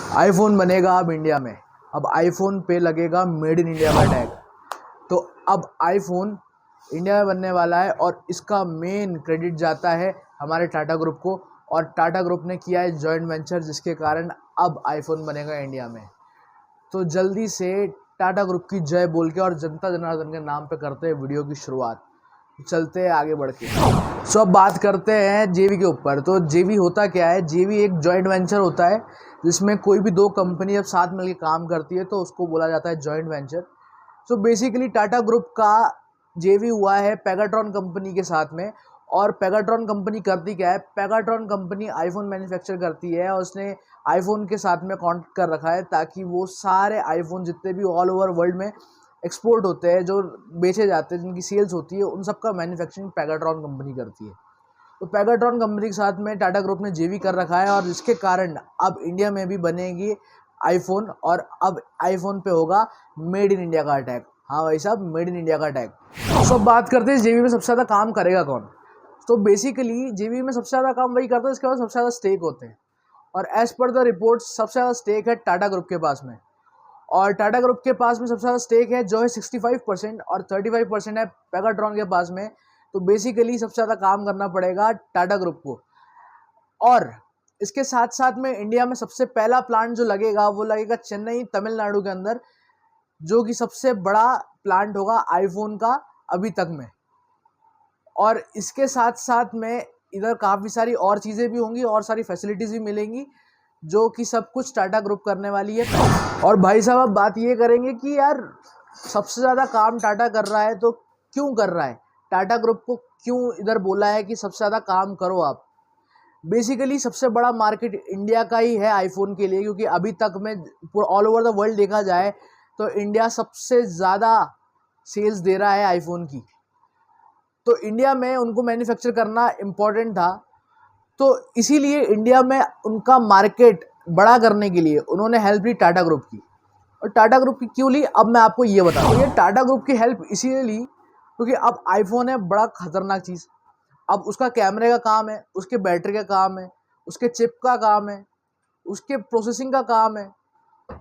IPhone बनेगा अब India में। अब आईफोन पे लगेगा मेड इन इंडिया का टैग। तो अब आईफोन इंडिया में बनने वाला है और इसका मेन क्रेडिट जाता है हमारे टाटा ग्रुप को। और टाटा ग्रुप ने किया है जॉइंट वेंचर, जिसके कारण अब आईफोन बनेगा इंडिया में। तो जल्दी से टाटा ग्रुप की जय बोल के और जनता जनार्दन के नाम पे करते हैं वीडियो की शुरुआत। चलते हैं आगे बढ़ के। सो अब बात करते हैं जेवी के ऊपर। तो जेवी होता क्या है? जेवी एक जॉइंट वेंचर होता है जिसमें कोई भी दो कंपनी जब साथ मिलकर काम करती है तो उसको बोला जाता है joint venture. So basically Tata group का जेवी हुआ है पेगाट्रॉन कंपनी के साथ में। और पेगाट्रॉन कंपनी करती क्या है? पेगाट्रॉन कंपनी आईफोन मैन्युफैक्चर करती है और उसने आईफोन के साथ में कॉन्ट्रैक्ट कर रखा है ताकि वो सारे आईफोन जितने भी ऑल ओवर वर्ल्ड में एक्सपोर्ट होते हैं, जो बेचे जाते हैं, जिनकी सेल्स होती है, उन सब का मैन्युफैक्चरिंग पेगाट्रॉन कंपनी करती है। तो पेगाट्रॉन कंपनी के साथ में टाटा ग्रुप ने जेवी कर रखा है और जिसके कारण अब इंडिया में भी बनेगी आईफोन और अब आईफोन पे होगा मेड इन इंडिया का टैग। हाँ भाई साहब, मेड इन इंडिया का टैग। तो बात करते हैं जेवी में सबसे ज़्यादा काम करेगा कौन। तो बेसिकली जेवी में सबसे ज़्यादा काम वही करता है, इसके बाद सबसे ज़्यादा स्टेक होते हैं। और एज पर द रिपोर्ट सबसे ज़्यादा स्टेक है टाटा ग्रुप के पास में। और टाटा ग्रुप के पास में सबसे ज़्यादा स्टेक है जो है 65% और 35% है पेगाट्रॉन के पास में। तो बेसिकली सबसे ज़्यादा काम करना पड़ेगा टाटा ग्रुप को। और इसके साथ साथ में इंडिया में सबसे पहला प्लांट जो लगेगा वो लगेगा चेन्नई तमिलनाडु के अंदर, जो कि सबसे बड़ा प्लांट होगा आईफोन का अभी तक में। और इसके साथ साथ में इधर काफ़ी सारी और चीज़ें भी होंगी और सारी फैसिलिटीज़ भी मिलेंगी, जो कि सब कुछ टाटा ग्रुप करने वाली है। और भाई साहब अब बात ये करेंगे कि यार सबसे ज़्यादा काम टाटा कर रहा है तो क्यों कर रहा है, टाटा ग्रुप को क्यों इधर बोला है कि सबसे ज़्यादा काम करो आप। बेसिकली सबसे बड़ा मार्केट इंडिया का ही है आईफोन के लिए, क्योंकि अभी तक में ऑल ओवर द वर्ल्ड देखा जाए तो इंडिया सबसे ज़्यादा सेल्स दे रहा है आईफोन की। तो इंडिया में उनको मैन्युफैक्चर करना इम्पोर्टेंट था, तो इसीलिए इंडिया में उनका मार्केट बड़ा करने के लिए उन्होंने हेल्प ली टाटा ग्रुप की। और टाटा ग्रुप की क्यों ली, अब मैं आपको ये बताऊँ। ये टाटा ग्रुप की हेल्प इसीलिए ली क्योंकि अब आईफोन है बड़ा खतरनाक चीज़। अब उसका कैमरे का काम है, उसके बैटरी का काम है, उसके चिप का काम है, उसके प्रोसेसिंग का काम है,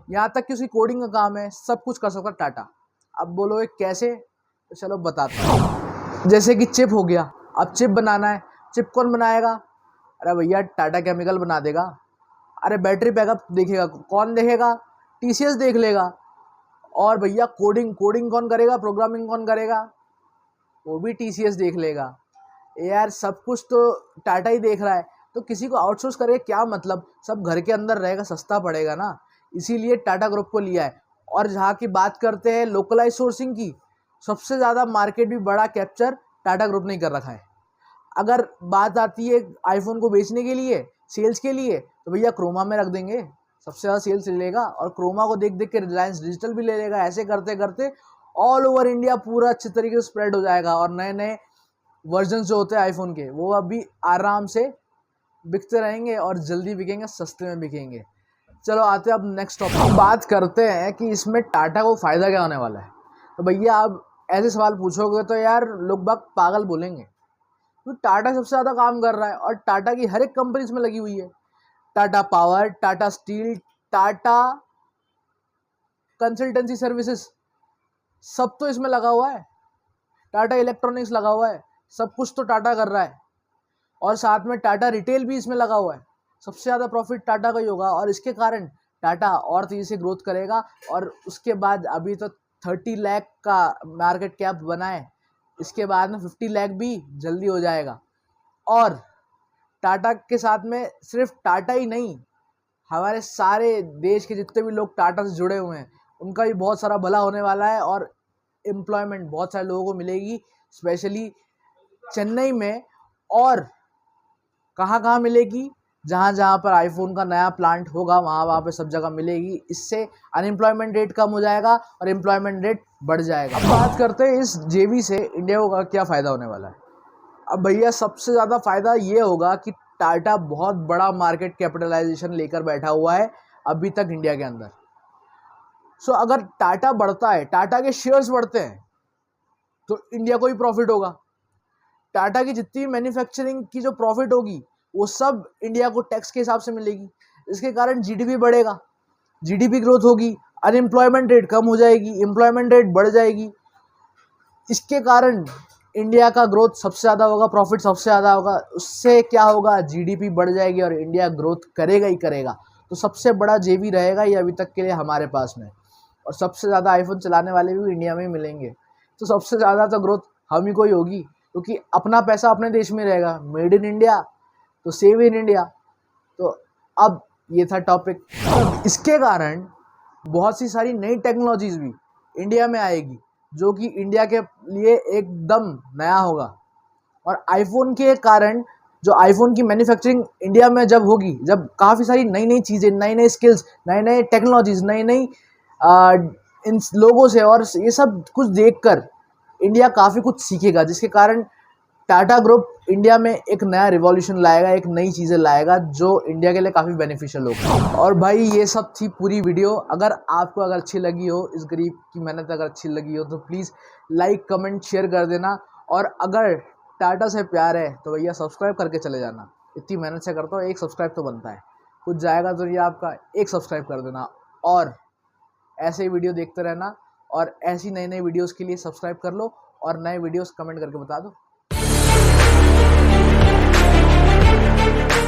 यहाँ तक कि उसकी कोडिंग का काम है। सब कुछ कर सकता टाटा। अब बोलोगे कैसे, तो चलो बताता हूँ। जैसे कि चिप हो गया, अब चिप बनाना है, चिप कौन बनाएगा? अरे भैया टाटा केमिकल बना देगा। अरे बैटरी बैकअप देखेगा कौन? देखेगा टीसीएस देख लेगा। और भैया कोडिंग कौन करेगा? प्रोग्रामिंग कौन करेगा? वो भी टीसीएस देख लेगा। यार सब कुछ तो टाटा ही देख रहा है, तो किसी को आउटसोर्स करके क्या मतलब, सब घर के अंदर रहेगा, सस्ता पड़ेगा ना। इसीलिए टाटा ग्रुप को लिया है। और जहाँ की बात करते हैं लोकलाइज सोर्सिंग की, सबसे ज़्यादा मार्केट भी बड़ा कैप्चर टाटा ग्रुप ने कर रखा है। अगर बात आती है आईफोन को बेचने के लिए, सेल्स के लिए, तो भैया क्रोमा में रख देंगे, सबसे ज़्यादा सेल्स ले लेगा। और क्रोमा को देख देख के रिलायंस डिजिटल भी ले लेगा। ऐसे करते करते ऑल ओवर इंडिया पूरा अच्छे तरीके से स्प्रेड हो जाएगा और नए नए वर्जन जो होते हैं आईफोन के वो अभी आराम से बिकते रहेंगे और जल्दी बिकेंगे, सस्ते में बिकेंगे। चलो आते हैं अब नेक्स्ट टॉपिक। बात करते हैं कि इसमें टाटा को फ़ायदा क्या होने वाला है। तो भैया आप ऐसे सवाल पूछोगे तो यार लोग बाग पागल बोलेंगे, तो टाटा सबसे ज़्यादा काम कर रहा है और टाटा की हर एक कंपनी इसमें लगी हुई है। Tata power, Tata steel, Tata consultancy services, सब तो इसमें लगा हुआ है। टाटा इलेक्ट्रॉनिक्स लगा हुआ है। सब कुछ तो टाटा कर रहा है। और साथ में टाटा रिटेल भी इसमें लगा हुआ है। सबसे ज़्यादा प्रॉफिट टाटा का ही होगा और इसके कारण टाटा और तेज़ी से ग्रोथ करेगा। और उसके बाद अभी तो 30 लाख का मार्केट कैप बना है, इसके बाद में 50 लाख भी जल्दी हो जाएगा। और टाटा के साथ में सिर्फ टाटा ही नहीं, हमारे सारे देश के जितने भी लोग टाटा से जुड़े हुए हैं उनका भी बहुत सारा भला होने वाला है और एम्प्लॉयमेंट बहुत सारे लोगों को मिलेगी, स्पेशली चेन्नई में। और कहाँ कहाँ मिलेगी? जहाँ जहाँ पर आईफोन का नया प्लांट होगा वहाँ पे सब जगह मिलेगी। इससे अनएम्प्लॉयमेंट रेट कम हो जाएगा और एम्प्लॉयमेंट रेट बढ़ जाएगा। अब बात करते हैं इस जेवी से इंडिया को क्या फ़ायदा होने वाला है। अब भैया सबसे ज़्यादा फ़ायदा ये होगा कि टाटा बहुत बड़ा मार्केट कैपिटलाइजेशन लेकर बैठा हुआ है अभी तक इंडिया के अंदर। सो अगर टाटा बढ़ता है, टाटा के शेयर्स बढ़ते हैं, तो इंडिया को ही प्रॉफिट होगा। टाटा की जितनी मैन्युफैक्चरिंग की जो प्रॉफिट होगी वो सब इंडिया को टैक्स के हिसाब से मिलेगी। इसके कारण जीडीपी बढ़ेगा। जीडीपी ग्रोथ होगी, अनएम्प्लॉयमेंट रेट कम हो जाएगी, एम्प्लॉयमेंट रेट बढ़ जाएगी। इसके कारण इंडिया का ग्रोथ सबसे ज़्यादा होगा, प्रॉफिट सबसे ज़्यादा होगा। उससे क्या होगा, जीडीपी बढ़ जाएगी और इंडिया ग्रोथ करेगा ही करेगा। तो सबसे बड़ा जेबी रहेगा ये अभी तक के लिए हमारे पास में, और सबसे ज़्यादा आईफोन चलाने वाले भी इंडिया में ही मिलेंगे। तो सबसे ज़्यादा तो ग्रोथ हम ही को ही होगी, क्योंकि अपना पैसा अपने देश में रहेगा, मेड इन इंडिया तो सेव इन इंडिया। तो अब ये था टॉपिक। तो इसके कारण बहुत सी सारी नई टेक्नोलॉजीज़ भी इंडिया में आएगी, जो कि इंडिया के लिए एकदम नया होगा। और आईफोन के कारण जो आईफोन की मैन्युफैक्चरिंग इंडिया में जब होगी, जब काफ़ी सारी नई नई चीज़ें, नई नई स्किल्स, नए नए टेक्नोलॉजीज़, नई नई इन लोगों से और ये सब कुछ देखकर इंडिया काफ़ी कुछ सीखेगा, जिसके कारण टाटा ग्रुप इंडिया में एक नया रिवॉल्यूशन लाएगा, एक नई चीज़ें लाएगा जो इंडिया के लिए काफ़ी बेनिफिशियल होगा। और भाई ये सब थी पूरी वीडियो। अगर आपको अच्छी लगी हो, इस गरीब की मेहनत अगर अच्छी लगी हो, तो प्लीज़ लाइक कमेंट शेयर कर देना। और अगर टाटा से प्यार है तो भैया सब्सक्राइब करके चले जाना। इतनी मेहनत से करता हूँ, एक सब्सक्राइब तो बनता है, कुछ जाएगा तो ये आपका, एक सब्सक्राइब कर देना। और ऐसे ही वीडियो देखते रहना, और ऐसी नई नई वीडियोज़ के लिए सब्सक्राइब कर लो, और नए वीडियोज़ कमेंट करके बता दो।